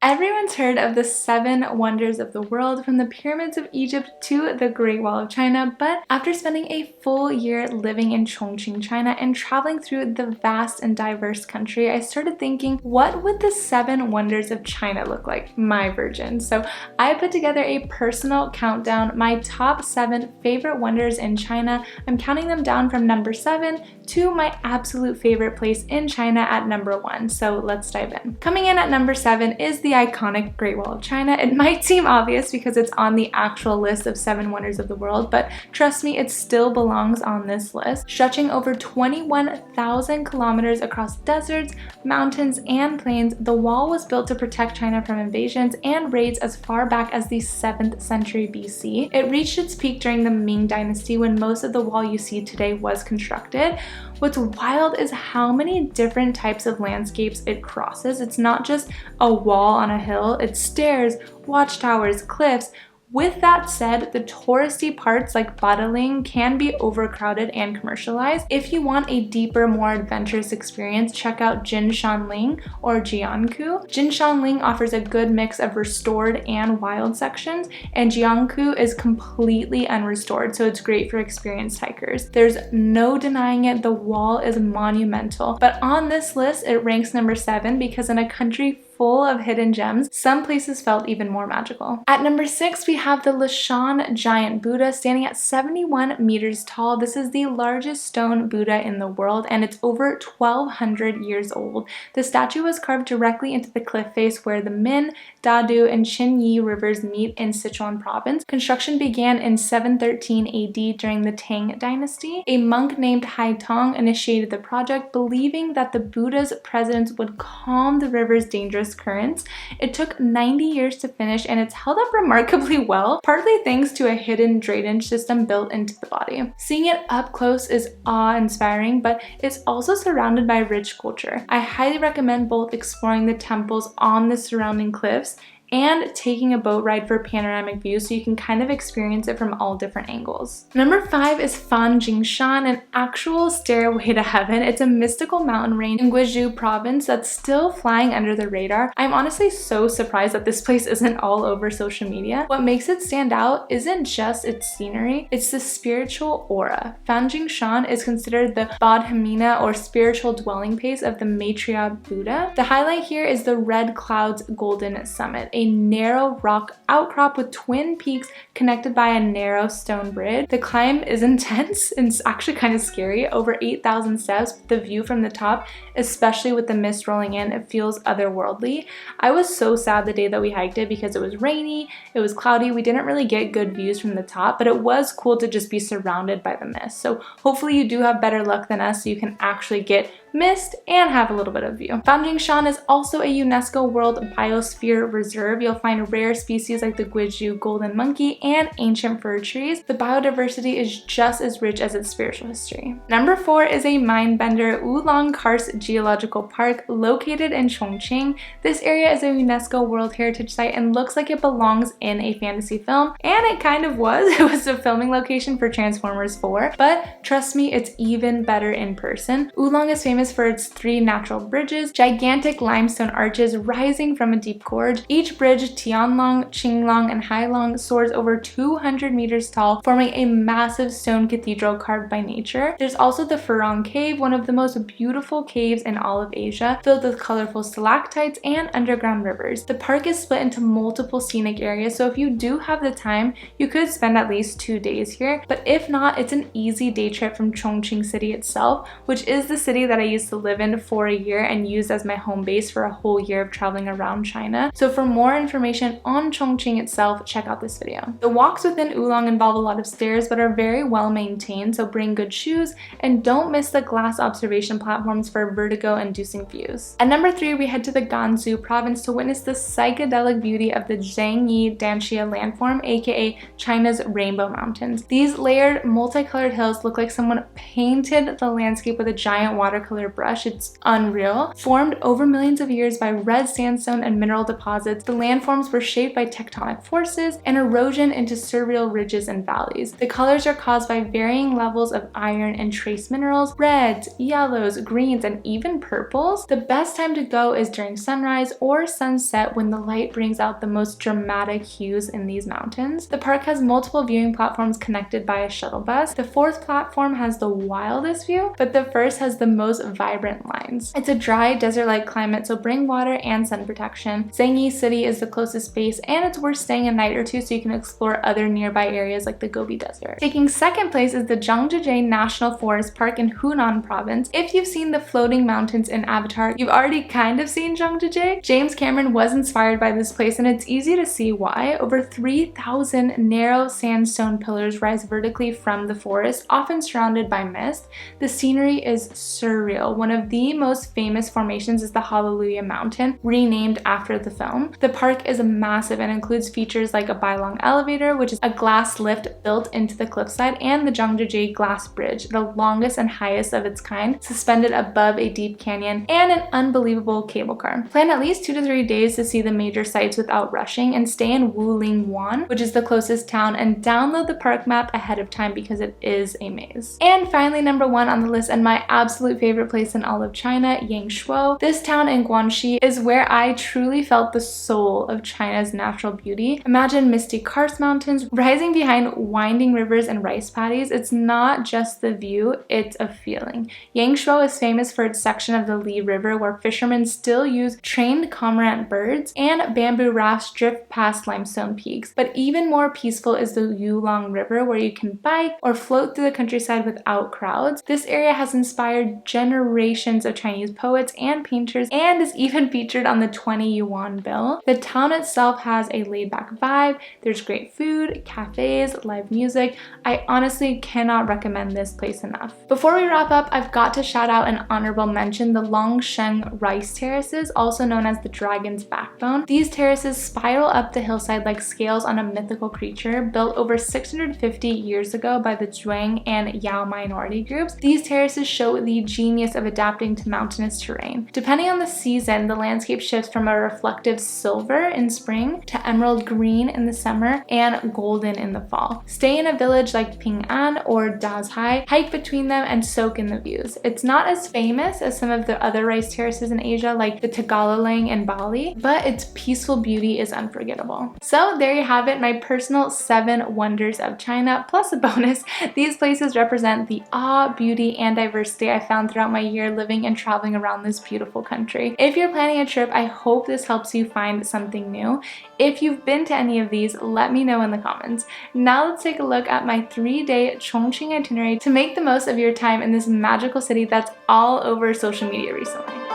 Everyone's heard of the 7 wonders of the world, from the pyramids of Egypt to the Great Wall of China, but after spending a full year living in Chongqing, China and traveling through the vast and diverse country, I started thinking, what would the 7 wonders of China look like? My version. So I put together a personal countdown, my top 7 favorite wonders in China. I'm counting them down from number 7 to my absolute favorite place in China at number 1. So let's dive in. Coming in at number 7 is the iconic Great Wall of China. It might seem obvious because it's on the actual list of 7 wonders of the world, but trust me, it still belongs on this list. Stretching over 21,000 kilometers across deserts, mountains, and plains, the wall was built to protect China from invasions and raids as far back as the 7th century BC. It reached its peak during the Ming Dynasty when most of the wall you see today was constructed. What's wild is how many different types of landscapes it crosses. It's not just a wall on a hill, it's stairs, watchtowers, cliffs. With that said, the touristy parts like Badaling can be overcrowded and commercialized. If you want a deeper, more adventurous experience, check out Jinshanling or Jiangku. Jinshanling offers a good mix of restored and wild sections, and Jiangku is completely unrestored, so it's great for experienced hikers. There's no denying it, the wall is monumental, but on this list it ranks number 7 because in a country full of hidden gems, some places felt even more magical. At number 6, we have the Leshan giant Buddha standing at 71 meters tall. This is the largest stone Buddha in the world, and it's over 1,200 years old. The statue was carved directly into the cliff face where the Min, Dadu, and Qinyi rivers meet in Sichuan province. Construction began in 713 AD during the Tang dynasty. A monk named Hai Tong initiated the project, believing that the Buddha's presence would calm the river's dangerous currents. It took 90 years to finish, and it's held up remarkably well, partly thanks to a hidden drainage system built into the body. Seeing it up close is awe-inspiring, but it's also surrounded by rich culture. I highly recommend both exploring the temples on the surrounding cliffs and taking a boat ride for panoramic views so you can kind of experience it from all different angles. Number 5 is Fanjingshan, an actual stairway to heaven. It's a mystical mountain range in Guizhou province that's still flying under the radar. I'm honestly so surprised that this place isn't all over social media. What makes it stand out isn't just its scenery, it's the spiritual aura. Fanjingshan is considered the Bodhimina or spiritual dwelling place of the Maitreya Buddha. The highlight here is the Red Cloud's Golden Summit, a narrow rock outcrop with twin peaks connected by a narrow stone bridge. The climb is intense and it's actually kind of scary, over 8,000 steps. The view from the top, especially with the mist rolling in, it feels otherworldly. I was so sad the day that we hiked it because it was rainy, it was cloudy, we didn't really get good views from the top, but it was cool to just be surrounded by the mist. So hopefully you do have better luck than us so you can actually get mist and have a little bit of view. Fanjingshan is also a UNESCO World Biosphere Reserve. You'll find rare species like the Guizhou golden monkey and ancient fir trees. The biodiversity is just as rich as its spiritual history. Number 4 is a mind-bender, Wulong Karst Geological Park located in Chongqing. This area is a UNESCO World Heritage Site and looks like it belongs in a fantasy film, and it kind of was. It was a filming location for Transformers 4, but trust me, it's even better in person. Wulong is famous for its 3 natural bridges, gigantic limestone arches rising from a deep gorge. Each bridge, Tianlong, Qinglong, and Hailong, soars over 200 meters tall, forming a massive stone cathedral carved by nature. There's also the Furong Cave, one of the most beautiful caves in all of Asia, filled with colorful stalactites and underground rivers. The park is split into multiple scenic areas, so if you do have the time, you could spend at least 2 days here, but if not, it's an easy day trip from Chongqing City itself, which is the city that I used to live in for a year and used as my home base for a whole year of traveling around China. So for more information on Chongqing itself, check out this video. The walks within Wulong involve a lot of stairs but are very well maintained, so bring good shoes and don't miss the glass observation platforms for vertigo-inducing views. At number 3, we head to the Gansu province to witness the psychedelic beauty of the Zhangye Danxia landform, aka China's Rainbow Mountains. These layered, multicolored hills look like someone painted the landscape with a giant watercolor watercolor brush. It's unreal. Formed over millions of years by red sandstone and mineral deposits, the landforms were shaped by tectonic forces and erosion into surreal ridges and valleys. The colors are caused by varying levels of iron and trace minerals, reds, yellows, greens, and even purples. The best time to go is during sunrise or sunset when the light brings out the most dramatic hues in these mountains. The park has multiple viewing platforms connected by a shuttle bus. The fourth platform has the wildest view, but the first has the most vibrant lines. It's a dry desert-like climate, so bring water and sun protection. Zhangye City is the closest base, and it's worth staying a night or two so you can explore other nearby areas like the Gobi Desert. Taking second place is the Zhangjiajie National Forest Park in Hunan Province. If you've seen the floating mountains in Avatar, you've already kind of seen Zhangjiajie. James Cameron was inspired by this place, and it's easy to see why. Over 3,000 narrow sandstone pillars rise vertically from the forest, often surrounded by mist. The scenery is surreal. One of the most famous formations is the Hallelujah Mountain, renamed after the film. The park is massive and includes features like a Wulong elevator, which is a glass lift built into the cliffside, and the Zhangjiajie Glass Bridge, the longest and highest of its kind, suspended above a deep canyon, and an unbelievable cable car. Plan at least 2 to 3 days to see the major sites without rushing, and stay in Wulong, which is the closest town, and download the park map ahead of time because it is a maze. And finally, number 1 on the list, and my absolute favorite place in all of China, Yangshuo. This town in Guangxi is where I truly felt the soul of China's natural beauty. Imagine misty Karst mountains rising behind winding rivers and rice paddies. It's not just the view, it's a feeling. Yangshuo is famous for its section of the Li River where fishermen still use trained cormorant birds, and bamboo rafts drift past limestone peaks. But even more peaceful is the Wulong River, where you can bike or float through the countryside without crowds. This area has inspired generations of Chinese poets and painters, and is even featured on the 20 yuan bill. The town itself has a laid-back vibe. There's great food, cafes, live music. I honestly cannot recommend this place enough. Before we wrap up, I've got to shout out and honorable mention the Longsheng rice terraces, also known as the Dragon's Backbone. These terraces spiral up the hillside like scales on a mythical creature, built over 650 years ago by the Zhuang and Yao minority groups. These terraces show the genius of adapting to mountainous terrain. Depending on the season, the landscape shifts from a reflective silver in spring to emerald green in the summer and golden in the fall. Stay in a village like Ping'an or Dazhai, hike between them, and soak in the views. It's not as famous as some of the other rice terraces in Asia like the Tagalolang in Bali, but its peaceful beauty is unforgettable. So there you have it, my personal 7 wonders of China, plus a bonus. These places represent the awe, beauty, and diversity I found throughout my year living and traveling around this beautiful country. If you're planning a trip, I hope this helps you find something new. If you've been to any of these, let me know in the comments. Now let's take a look at my 3-day Chongqing itinerary to make the most of your time in this magical city that's all over social media recently.